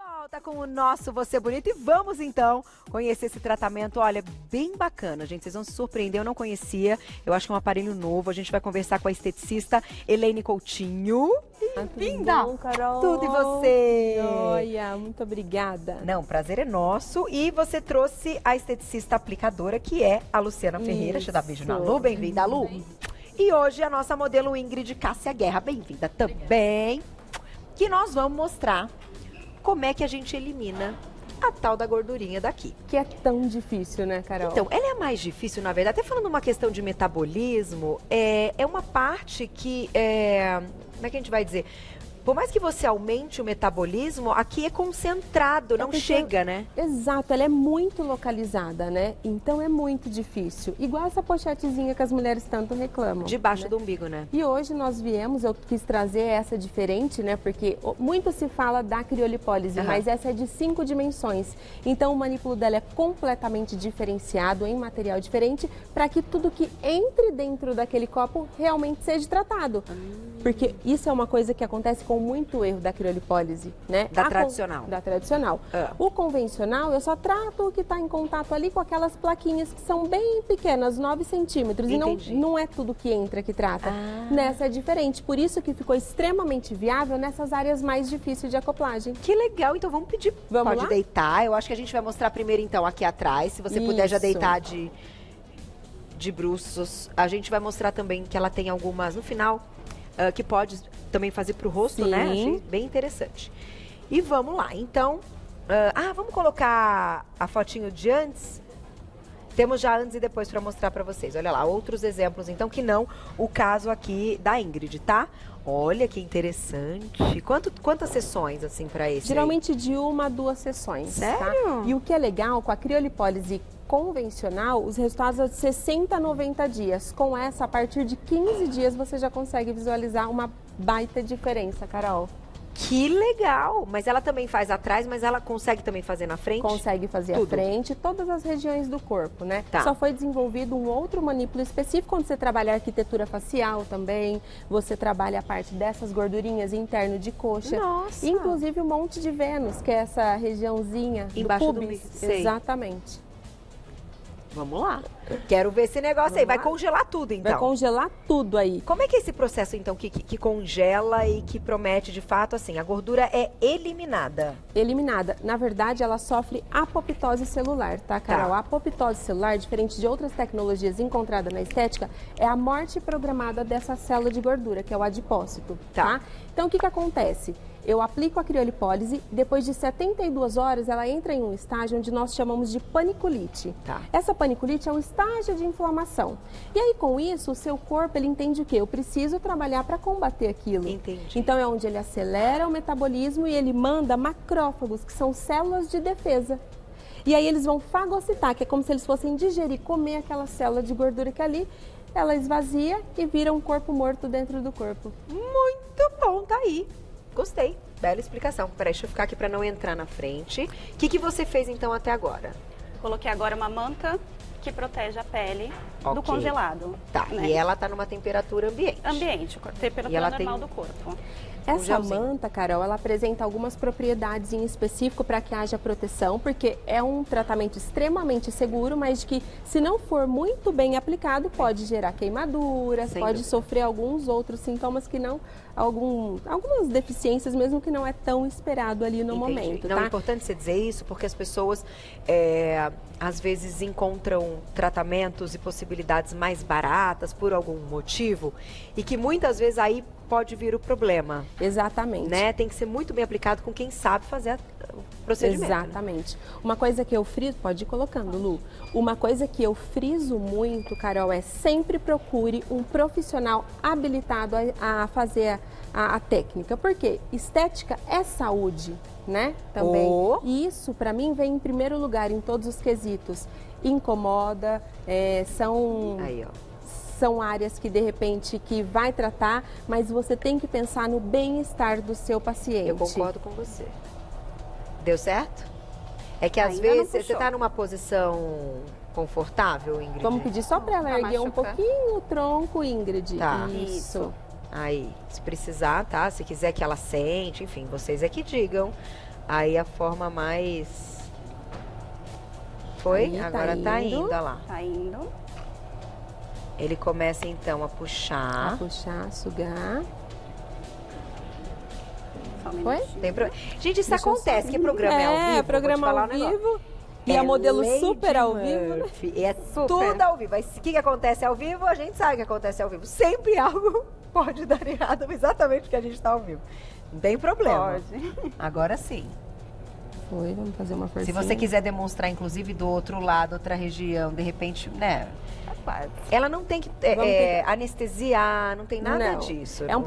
Volta com o nosso Você Bonito e vamos então conhecer esse tratamento, olha, bem bacana, gente, vocês vão se surpreender, eu não conhecia, eu acho que é um aparelho novo, a gente vai conversar com a esteticista Elaine Coutinho. Bem-vinda! Bom, Carol. Tudo e você? Joia, muito obrigada. Não, prazer é nosso e você trouxe a esteticista aplicadora que é a Luciana Ferreira, deixa eu dar beijo na Lu, bem-vinda Lu. E hoje a nossa modelo Ingrid Cássia Guerra, bem-vinda também, que nós vamos mostrar como é que a gente elimina a tal da gordurinha daqui. Que é tão difícil, né, Carol? Então, ela é mais difícil, na verdade, até falando uma questão de metabolismo, é uma parte que, como é que a gente vai dizer? Por mais que você aumente o metabolismo, aqui é concentrado, não chega, né? Exato, ela é muito localizada, né? Então é muito difícil. Igual essa pochetezinha que as mulheres tanto reclamam. Debaixo do umbigo, né? E hoje nós viemos, eu quis trazer essa diferente, né? Porque muito se fala da criolipólise, mas essa é de 5 dimensões. Então o manípulo dela é completamente diferenciado, em material diferente, para que tudo que entre dentro daquele copo realmente seja tratado. Porque isso é uma coisa que acontece com muito erro da criolipólise, né? Da tradicional. Da tradicional. O convencional, eu só trato o que está em contato ali com aquelas plaquinhas que são bem pequenas, 9 centímetros. Entendi. E não é tudo que entra que trata. Nessa é diferente. Por isso que ficou extremamente viável nessas áreas mais difíceis de acoplagem. Que legal, então vamos pedir. Vamos Pode lá? deitar, eu acho que a gente vai mostrar primeiro então aqui atrás, se você puder já Isso. deitar de bruços. A gente vai mostrar também que ela tem algumas no final, que pode também fazer pro rosto, Sim. né? Achei bem interessante. E vamos lá, então, vamos colocar a fotinho de antes. Temos já antes e depois para mostrar para vocês. Olha lá, outros exemplos, então, que não o caso aqui da Ingrid, tá? Olha que interessante. Quantas sessões, assim, para esse Geralmente de 1 a 2 sessões. Sério? Tá? E o que é legal, com a criolipólise convencional, os resultados são de 60 a 90 dias. Com essa, a partir de 15 dias, você já consegue visualizar uma baita diferença, Carol. Que legal! Mas ela também faz atrás, mas ela consegue também fazer na frente? Consegue fazer Tudo. à frente, todas as regiões do corpo, né? Tá. Só foi desenvolvido um outro manípulo específico, onde você trabalha a arquitetura facial também, você trabalha a parte dessas gordurinhas interno de coxa. Nossa! Inclusive o Monte de Vênus, que é essa regiãozinha Embaixo do pubis. umbigo, sei. Exatamente. Vamos lá. Quero ver esse negócio aí. Vai lá. congelar tudo, então. Vai congelar tudo aí. Como é que é esse processo, então, que congela e que promete, de fato, assim, a gordura é eliminada? Eliminada. Na verdade, ela sofre apoptose celular, tá, Carol? Tá. A apoptose celular, diferente de outras tecnologias encontradas na estética, é a morte programada dessa célula de gordura, que é o adipócito, tá? Então, o que acontece? Eu aplico a criolipólise, depois de 72 horas, ela entra em um estágio onde nós chamamos de paniculite. Tá. Essa paniculite é um estágio de inflamação. E aí, com isso, o seu corpo, ele entende o quê? Eu preciso trabalhar para combater aquilo. Entendi. Então, é onde ele acelera o metabolismo e ele manda macrófagos, que são células de defesa. E aí, eles vão fagocitar, que é como se eles fossem digerir, comer aquela célula de gordura que ali, ela esvazia e vira um corpo morto dentro do corpo. Muito bom, tá aí. Gostei. Bela explicação. Peraí, deixa eu ficar aqui para não entrar na frente. O que você fez, então, até agora? Coloquei agora uma manta que protege a pele do Ok. congelado. Tá, né? e ela tá numa temperatura ambiente. Ambiente, E temperatura ela normal tem- do corpo. Essa gelzinho. manta, Carol, ela apresenta algumas propriedades em específico para que haja proteção, porque é um tratamento extremamente seguro, mas que se não for muito bem aplicado, pode gerar queimaduras, Sem pode dúvida. sofrer alguns outros sintomas que não, algumas deficiências mesmo que não é tão esperado ali no Entendi. momento, Não, tá? é importante você dizer isso porque as pessoas às vezes encontram tratamentos e possibilidades mais baratas por algum motivo e que muitas vezes aí pode vir o problema, Exatamente. né? Tem que ser muito bem aplicado com quem sabe fazer o procedimento. né? Exatamente. Uma coisa que eu friso, pode ir colocando, Lu. Uma coisa que eu friso muito, Carol, é sempre procure um profissional habilitado a fazer a técnica. Porque estética é saúde, né? Também. E isso, para mim, vem em primeiro lugar em todos os quesitos. Incomoda, Aí, ó. são áreas que, de repente, que vai tratar, mas você tem que pensar no bem-estar do seu paciente. Eu concordo com você. Deu certo? É que às Ainda não vezes você puxou. está numa posição confortável, Ingrid? Vamos pedir só para ela Pra erguer um machucar. pouquinho o tronco, Ingrid. Tá. Isso. Aí, se precisar, tá? Se quiser que ela sente, enfim, vocês é que digam. Aí a forma mais... Foi? Aí, Agora tá indo, olha lá. Tá indo. Ele começa então a puxar. A puxar, sugar. Só um Foi? minutinho. Tem Gente, isso Deixa eu acontece, só- que programa é ao vivo. programa vou te falar ao um negócio. vivo. E a modelo Lady super ao vivo, né? Murphy. É tudo ao vivo. Aí, o que acontece ao vivo, a gente sabe que acontece ao vivo. Sempre algo pode dar errado, exatamente porque a gente está ao vivo. Não tem problema. Pode. Agora sim. Foi, vamos fazer uma Se forcinha. você quiser demonstrar, inclusive, do outro lado, outra região, de repente, né? Tá quase. Ela não tem que Vamos tentar. anestesiar, não tem nada Não. disso. É um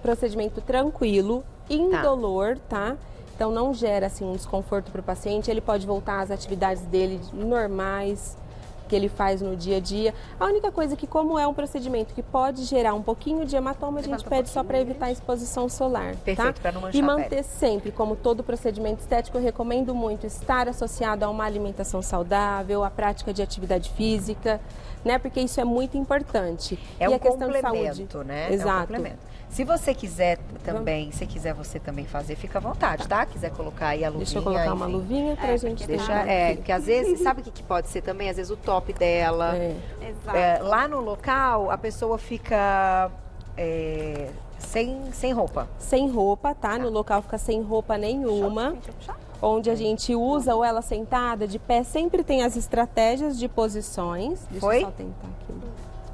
procedimento tranquilo, indolor, tá? Então não gera assim um desconforto para o paciente. Ele pode voltar às atividades dele normais que ele faz no dia a dia. A única coisa que, como é um procedimento que pode gerar um pouquinho de hematoma, a gente Levanta um pede só para pouquinho, evitar a exposição solar. Perfeito, tá? pra não manchar E a manter pele. sempre, como todo procedimento estético, eu recomendo muito estar associado a uma alimentação saudável, a prática de atividade física, né? Porque isso é muito importante. É e um a questão de complemento, saúde. né? É um Exato. complemento. Se você quiser também, se quiser você também fazer, fica à vontade, tá? Quiser colocar aí a luvinha. Deixa eu colocar uma enfim. luvinha pra gente Deixa, ter. porque às vezes, sabe o que pode ser também? Às vezes o top dela. Exato. Lá no local, a pessoa fica sem roupa. Sem roupa, tá? No local fica sem roupa nenhuma. Deixa eu puxar. Onde a gente usa ou ela sentada, de pé, sempre tem as estratégias de posições. Deixa Foi? eu só tentar aqui.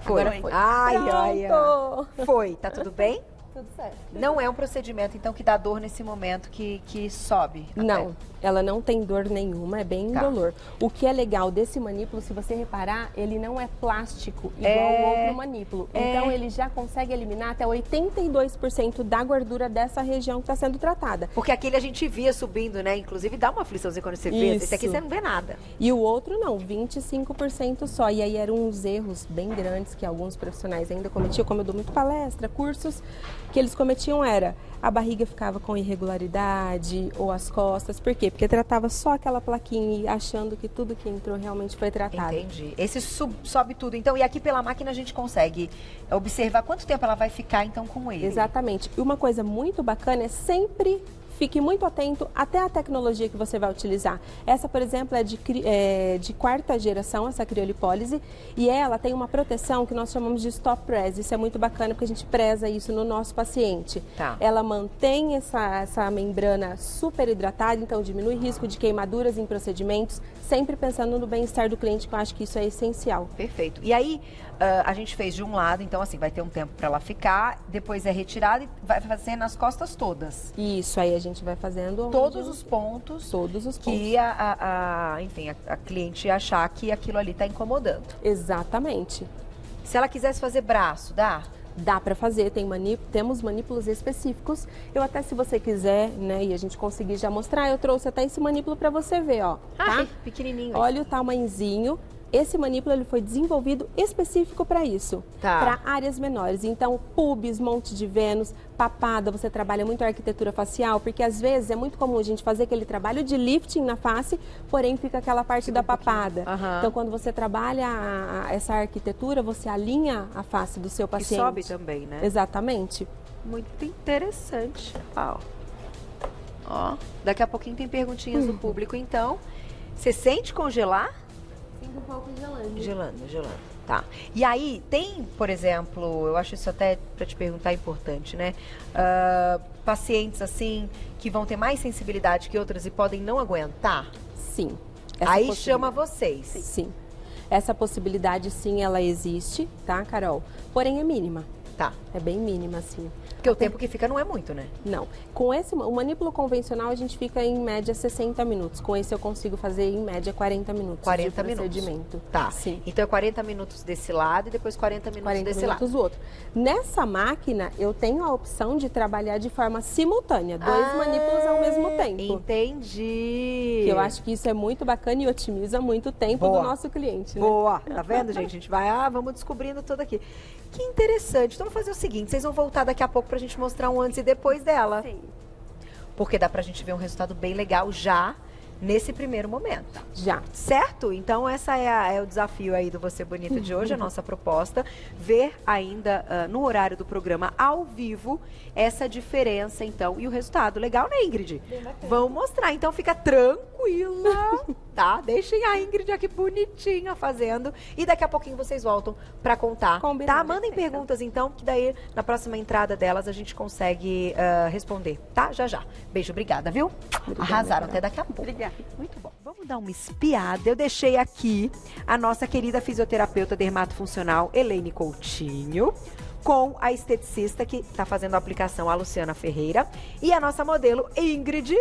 Foi. Agora foi. Ai, ai, ai. Pronto! Foi. Tá tudo bem? Tudo certo. Não é um procedimento, então, que dá dor nesse momento que sobe. a Não, pele. ela não tem dor nenhuma, é bem Tá. indolor. O que é legal desse manípulo, se você reparar, ele não é plástico igual ao outro manípulo. Então ele já consegue eliminar até 82% da gordura dessa região que está sendo tratada. Porque aquele a gente via subindo, né? Inclusive dá uma afliçãozinha quando você vê. Esse aqui Isso. você não vê nada. E o outro não, 25% só. E aí eram uns erros bem grandes que alguns profissionais ainda cometiam, como eu dou muito palestra, cursos, que eles cometiam era a barriga ficava com irregularidade ou as costas. Por quê? Porque tratava só aquela plaquinha e achando que tudo que entrou realmente foi tratado. Entendi. Esse sobe tudo. Então, e aqui pela máquina a gente consegue observar quanto tempo ela vai ficar, então, com ele. Exatamente. E uma coisa muito bacana é sempre fique muito atento até a tecnologia que você vai utilizar. Essa, por exemplo, é de quarta geração, essa criolipólise, e ela tem uma proteção que nós chamamos de stop press. Isso é muito bacana porque a gente preza isso no nosso paciente. Tá. Ela mantém essa membrana super hidratada, então diminui risco de queimaduras em procedimentos, sempre pensando no bem-estar do cliente, que eu acho que isso é essencial. Perfeito. E aí, a gente fez de um lado, então assim, vai ter um tempo para ela ficar, depois é retirada e vai fazer nas costas todas. Isso, aí a gente vai fazendo Todos os pontos todos os pontos. que enfim, a cliente achar que aquilo ali está incomodando. Exatamente. Se ela quisesse fazer braço, dá? Dá para fazer, temos manípulos específicos. Eu até, se você quiser, né, e a gente conseguir já mostrar, eu trouxe até esse manípulo para você ver, ó. Tá? Pequenininho. Olha o tamanhozinho. Esse manípulo ele foi desenvolvido específico para isso, Tá. para áreas menores. Então, pubis, monte de Vênus, papada, você trabalha muito a arquitetura facial, porque às vezes é muito comum a gente fazer aquele trabalho de lifting na face, porém fica aquela parte da papada. Aham. Então, quando você trabalha essa arquitetura, você alinha a face do seu E paciente. sobe também, né? Exatamente. Muito interessante. Ó, daqui a pouquinho tem perguntinhas do público, então. Você sente congelar? Sinto um pouco gelando. Gelando. Tá. E aí, tem, por exemplo, eu acho isso até para te perguntar importante, né? Pacientes, assim, que vão ter mais sensibilidade que outras e podem não aguentar? Sim. Aí possibilidade. chama vocês. Sim. Essa possibilidade, sim, ela existe, tá, Carol? Porém, é mínima. Tá. É bem mínima, assim. Porque o tempo que fica não é muito, né? Não. Com o manípulo convencional, a gente fica em média 60 minutos. Com esse, eu consigo fazer em média 40 minutos 40 de minutos. procedimento. Tá. Sim. Então é 40 minutos desse lado e depois 40 minutos 40 desse minutos lado. do outro. Nessa máquina, eu tenho a opção de trabalhar de forma simultânea, dois manípulos ao mesmo tempo. Entendi. Que eu acho que isso é muito bacana e otimiza muito o tempo Boa. do nosso cliente, né? Boa, tá vendo, gente? A gente vai, vamos descobrindo tudo aqui. Que interessante. Então, vamos fazer o seguinte, vocês vão voltar daqui a pouco pra gente mostrar um antes e depois dela. Sim. Porque dá pra gente ver um resultado bem legal já nesse primeiro momento. Já. Certo? Então, essa é o desafio aí do Você Bonita de hoje, a nossa proposta. Ver ainda no horário do programa ao vivo essa diferença, então, e o resultado. Legal, né, Ingrid? Vamos mostrar. Então, fica tranquila, tá? Deixem a Ingrid aqui bonitinha fazendo. E daqui a pouquinho vocês voltam pra contar. Combinado. Tá? Mandem perguntas, então, que daí, na próxima entrada delas, a gente consegue responder, tá? Já, já. Beijo, obrigada, viu? Obrigada, Arrasaram. Carol. Até daqui a pouco. Obrigada. Muito bom. Vamos dar uma espiada. Eu deixei aqui a nossa querida fisioterapeuta dermatofuncional, Elaine Coutinho, com a esteticista que está fazendo a aplicação, a Luciana Ferreira, e a nossa modelo, Ingrid,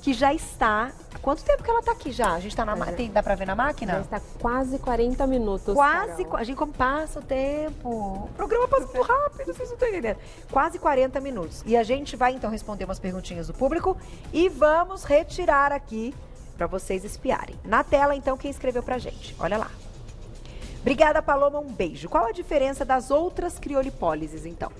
que já está... Quanto tempo que ela está aqui já? A gente está na máquina? Dá para ver na máquina? Já está quase 40 minutos, Quase, Carol. a gente como passa o tempo. O programa passa muito rápido, vocês não estão entendendo. Quase 40 minutos. E a gente vai então responder umas perguntinhas do público e vamos retirar aqui para vocês espiarem. Na tela, então, quem escreveu pra gente. Olha lá. Obrigada, Paloma, um beijo. Qual a diferença das outras criolipólises, então?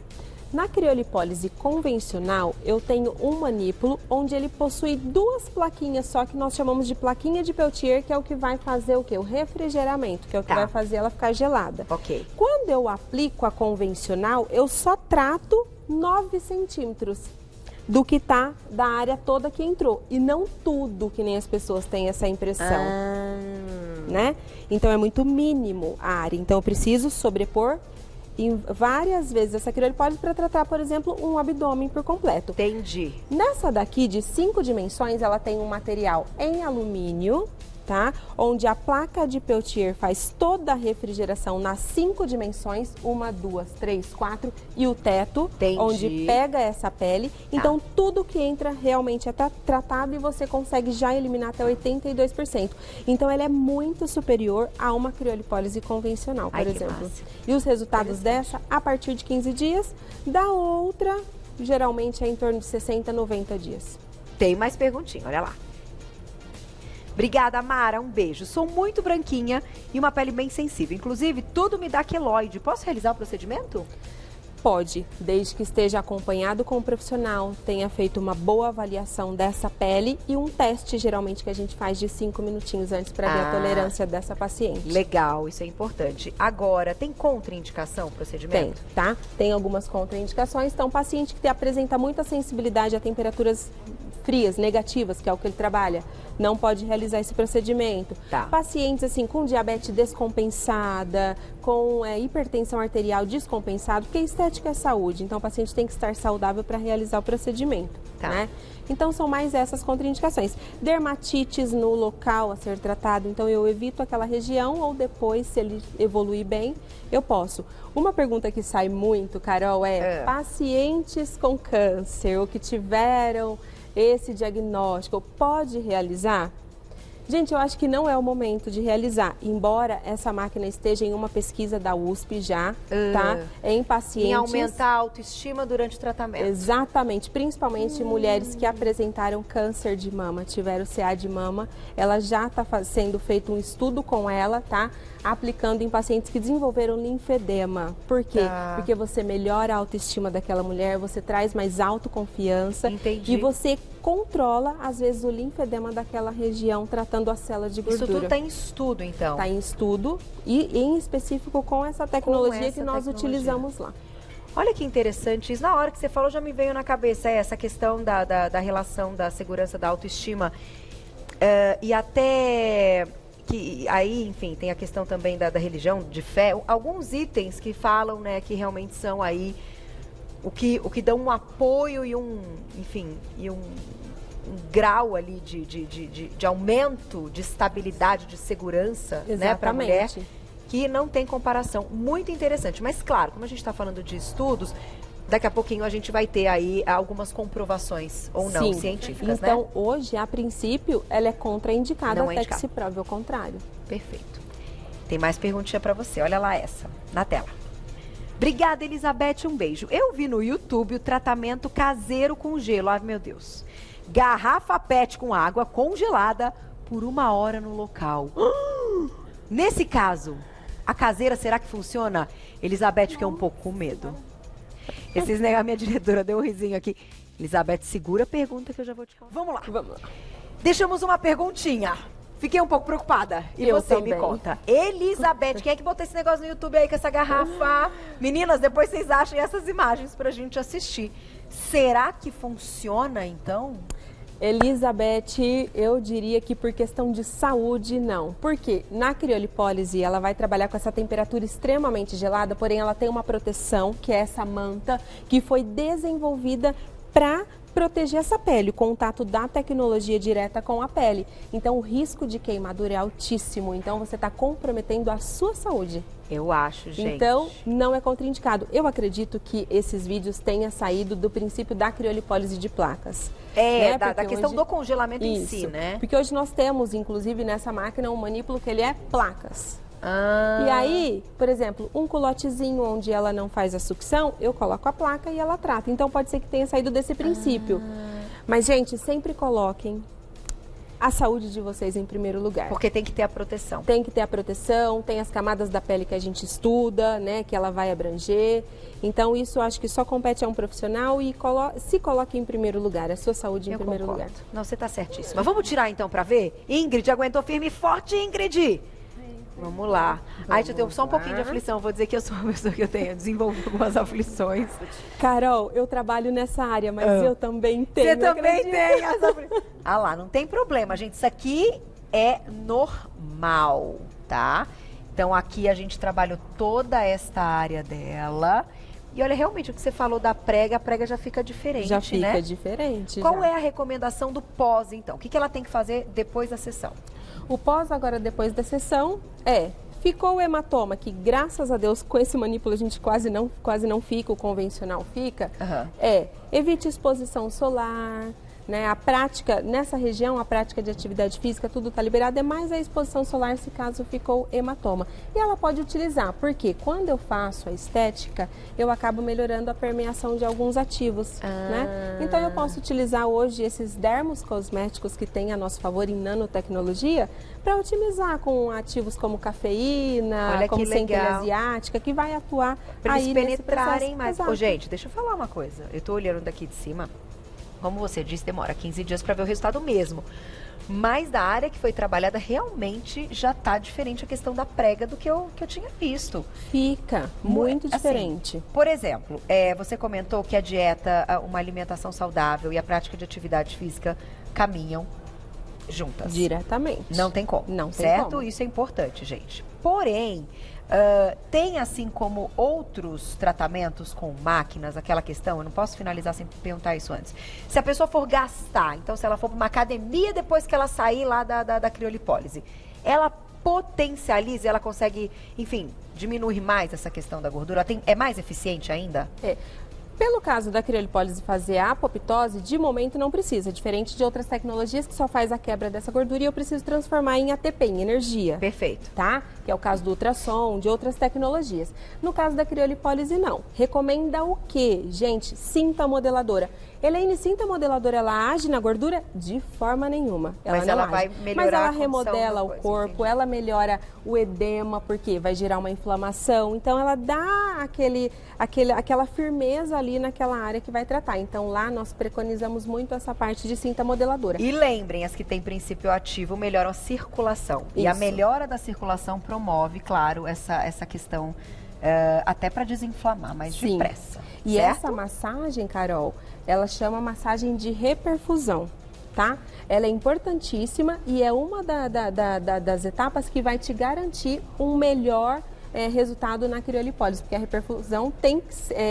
Na criolipólise convencional, eu tenho um manípulo onde ele possui duas plaquinhas só, que nós chamamos de plaquinha de Peltier, que é o que vai fazer o quê? O refrigeramento, que é o que Tá. vai fazer ela ficar gelada. Ok. Quando eu aplico a convencional, eu só trato 9 centímetros do que tá da área toda que entrou. E não tudo, que nem as pessoas têm essa impressão, né? Então é muito mínimo a área. Então eu preciso sobrepor em várias vezes essa criolipólise para tratar, por exemplo, um abdômen por completo. Entendi. Nessa daqui de 5 dimensões, ela tem um material em alumínio, tá? Onde a placa de Peltier faz toda a refrigeração nas 5 dimensões, 1, 2, 3, 4, e o teto, Entendi. onde pega essa pele. Então, tudo que entra realmente é tratado e você consegue já eliminar até 82%. Então, ela é muito superior a uma criolipólise convencional, por Ai, que exemplo. massa. E os resultados dessa, a partir de 15 dias, da outra, geralmente é em torno de 60, 90 dias. Tem mais perguntinha, olha lá. Obrigada, Mara. Um beijo. Sou muito branquinha e uma pele bem sensível. Inclusive, tudo me dá queloide. Posso realizar o procedimento? Pode, desde que esteja acompanhado com o profissional, tenha feito uma boa avaliação dessa pele e um teste, geralmente, que a gente faz de 5 minutinhos antes para ver a tolerância dessa paciente. Legal, isso é importante. Agora, tem contraindicação o Tem, procedimento? tá? Tem algumas contraindicações. Então, paciente que apresenta muita sensibilidade a temperaturas frias, negativas, que é o que ele trabalha, não pode realizar esse procedimento. Tá. Pacientes assim com diabetes descompensada, com hipertensão arterial descompensada, porque estética é saúde, então o paciente tem que estar saudável para realizar o procedimento, Tá. né? Então são mais essas contraindicações. Dermatites no local a ser tratado, então eu evito aquela região ou depois, se ele evoluir bem, eu posso. Uma pergunta que sai muito, Carol, pacientes com câncer ou que tiveram esse diagnóstico, pode realizar? Gente, eu acho que não é o momento de realizar, embora essa máquina esteja em uma pesquisa da USP já, tá? Em pacientes... Em aumentar a autoestima durante o tratamento. Exatamente, principalmente mulheres que apresentaram câncer de mama, tiveram CA de mama, ela já está sendo feito um estudo com ela, tá? Aplicando em pacientes que desenvolveram linfedema. Por quê? Tá. Porque você melhora a autoestima daquela mulher, você traz mais autoconfiança. Entendi. E você controla, às vezes, o linfedema daquela região, tratando a célula de gordura. Isso tudo está em estudo, então? Está em estudo e em específico com essa tecnologia que nós utilizamos lá. Olha que interessante isso. Na hora que você falou, já me veio na cabeça essa questão da relação da segurança, da autoestima. E até que aí, enfim, tem a questão também da religião, de fé. Alguns itens que falam, né, que realmente são aí o que dão um apoio e um grau ali de aumento de estabilidade, de segurança, né, para a mulher, que não tem comparação. Muito interessante. Mas, claro, como a gente está falando de estudos, daqui a pouquinho a gente vai ter aí algumas comprovações, ou não, científicas, então, né? hoje, a princípio, ela é contraindicada Não é até indicada. que se prove o contrário. Perfeito. Tem mais perguntinha para você. Olha lá essa, na tela. Obrigada, Elizabeth. Um beijo. Eu vi no YouTube o tratamento caseiro com gelo. Ai, meu Deus. Garrafa PET com água congelada por 1 hora no local. Nesse caso, a caseira, será que funciona? Elizabeth, fiquei um pouco com medo. A minha diretora deu um risinho aqui. Elizabeth, segura a pergunta que eu já vou te falar. Vamos lá. Vamos lá. Deixamos uma perguntinha. Fiquei um pouco preocupada. E Eu você também. me conta. Elizabeth, quem é que botou esse negócio no YouTube aí com essa garrafa? Meninas, depois vocês achem essas imagens pra gente assistir. Será que funciona, então? Elizabeth, eu diria que por questão de saúde, não. Porque na criolipólise ela vai trabalhar com essa temperatura extremamente gelada, porém ela tem uma proteção, que é essa manta, que foi desenvolvida para proteger essa pele, o contato da tecnologia direta com a pele. Então o risco de queimadura é altíssimo, então você está comprometendo a sua saúde. Eu acho, gente. Então, não é contraindicado. Eu acredito que esses vídeos tenham saído do princípio da criolipólise de placas. É, né? da questão hoje... do congelamento em Isso. si, né? Porque hoje nós temos, inclusive, nessa máquina, um manípulo que ele é placas. Ah. E aí, por exemplo, um culotezinho onde ela não faz a sucção, eu coloco a placa e ela trata. Então, pode ser que tenha saído desse princípio. Mas, gente, sempre coloquem a saúde de vocês em primeiro lugar. Porque tem que ter a proteção. Tem que ter a proteção, tem as camadas da pele que a gente estuda, né, que ela vai abranger. Então, isso eu acho que só compete a um profissional e se coloque em primeiro lugar, a sua saúde em primeiro lugar. Não, você tá certíssima. Vamos tirar então pra ver? Ingrid, aguentou firme e forte, Ingrid? Vamos lá. Ai, eu tenho só um pouquinho de aflição. Vou dizer que eu sou uma pessoa que eu tenho desenvolvido algumas aflições. Carol, eu trabalho nessa área, mas eu também tenho. Você também tem as aflições. Ah lá, não tem problema, gente. Isso aqui é normal, tá? Então aqui a gente trabalhou toda esta área dela. E olha, realmente, o que você falou da prega, a prega já fica diferente, já fica né? diferente. Qual já. é a recomendação do pós, então? O que ela tem que fazer depois da sessão? O pós agora, depois da sessão, ficou o hematoma, que graças a Deus com esse manípulo a gente quase não fica, o convencional fica, evite exposição solar, né? A prática, nessa região, a prática de atividade física, tudo está liberado, é mais a exposição solar se caso ficou hematoma. E ela pode utilizar, porque quando eu faço a estética, eu acabo melhorando a permeação de alguns ativos, né? Então eu posso utilizar hoje esses dermos cosméticos que tem a nosso favor em nanotecnologia, para otimizar com ativos como cafeína, olha, como centelha legal. asiática, que vai atuar Pra eles aí penetrarem mais. Exato. Ô, gente, deixa eu falar uma coisa. Eu tô olhando daqui de cima. Como você disse, demora 15 dias para ver o resultado mesmo. Mas da área que foi trabalhada, realmente já tá diferente a questão da prega do que eu tinha visto. Fica muito Assim, diferente. Por exemplo, você comentou que a dieta, uma alimentação saudável e a prática de atividade física caminham juntas. Diretamente. Não tem como. Não tem certo? como. Isso é importante, gente. Porém, tem assim como outros tratamentos com máquinas, aquela questão, eu não posso finalizar sem perguntar isso antes. Se a pessoa for gastar, então se ela for para uma academia depois que ela sair lá da criolipólise, ela potencializa, ela consegue, enfim, diminuir mais essa questão da gordura? É mais eficiente ainda? Pelo caso da criolipólise fazer a apoptose, de momento não precisa, diferente de outras tecnologias que só faz a quebra dessa gordura e eu preciso transformar em ATP, em energia. Perfeito. Tá? Que é o caso do ultrassom, de outras tecnologias. No caso da criolipólise, não. Recomenda o quê? Gente, cinta modeladora. Elaine, cinta modeladora, ela age na gordura? De forma nenhuma. Mas ela vai melhorar Mas ela a condição remodela da o coisa, corpo, entendi. ela melhora o edema, porque vai gerar uma inflamação. Então, ela dá aquela firmeza ali naquela área que vai tratar. Então, lá nós preconizamos muito essa parte de cinta modeladora. E lembrem, as que têm princípio ativo melhoram a circulação. E a Isso. melhora da circulação promove, claro, essa questão até para desinflamar mais Sim. depressa. E certo? essa massagem, Carol, ela chama massagem de reperfusão, tá? Ela é importantíssima e é uma das etapas que vai te garantir um melhor resultado na criolipólise, porque a reperfusão tem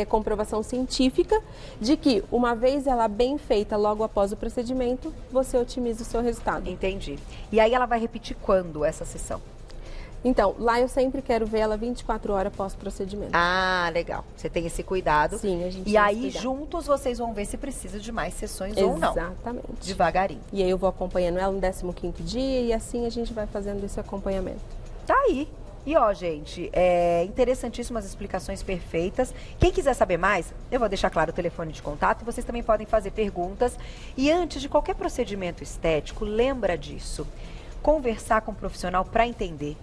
comprovação científica de que, uma vez ela bem feita logo após o procedimento, você otimiza o seu resultado. Entendi. E aí ela vai repetir quando essa sessão? Então, lá eu sempre quero ver ela 24 horas pós-procedimento. Ah, legal. Você tem esse cuidado. Sim, a gente E tem esse aí, cuidado. juntos, vocês vão ver se precisa de mais sessões ou não. Exatamente. Devagarinho. E aí eu vou acompanhando ela no 15º dia e assim a gente vai fazendo esse acompanhamento. Tá aí. E ó, gente, interessantíssimas explicações perfeitas. Quem quiser saber mais, eu vou deixar claro o telefone de contato e vocês também podem fazer perguntas. E antes de qualquer procedimento estético, lembra disso. Conversar com o profissional para entender.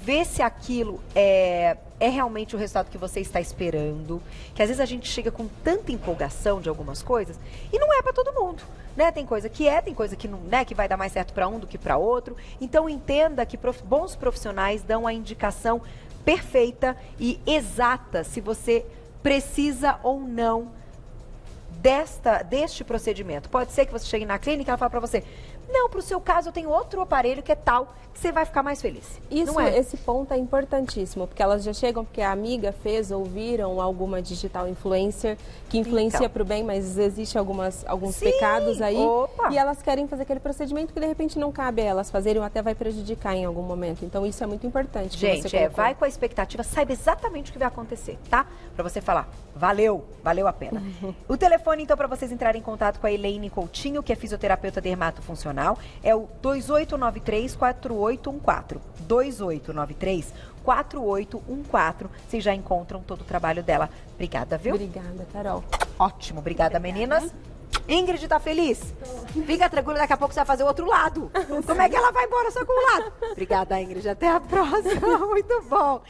ver se aquilo é realmente o resultado que você está esperando, que às vezes a gente chega com tanta empolgação de algumas coisas e não é para todo mundo, né? Tem coisa que tem coisa que não, né, que vai dar mais certo para um do que para outro. Então entenda que bons profissionais dão a indicação perfeita e exata se você precisa ou não deste procedimento. Pode ser que você chegue na clínica e ela fale para você: não, para o seu caso eu tenho outro aparelho que é tal, que você vai ficar mais feliz. Isso, não é? Esse ponto é importantíssimo, porque elas já chegam porque a amiga fez ou viram alguma digital influencer que influencia para o bem, mas existe alguns pecados aí. Opa. E elas querem fazer aquele procedimento que de repente não cabe a elas fazerem ou até vai prejudicar em algum momento. Então isso é muito importante. Gente, vai com a expectativa, saiba exatamente o que vai acontecer, tá? Para você falar: valeu a pena. O telefone, então, para vocês entrarem em contato com a Elaine Coutinho, que é fisioterapeuta dermatofuncional, é o 2893-4814. 2893-4814. Vocês já encontram todo o trabalho dela. Obrigada, viu? Obrigada, Carol. Ótimo, obrigada, meninas. Ingrid, tá feliz? Fica tranquila, daqui a pouco você vai fazer o outro lado. Como é que ela vai embora só com o lado? Obrigada, Ingrid. Até a próxima. Muito bom.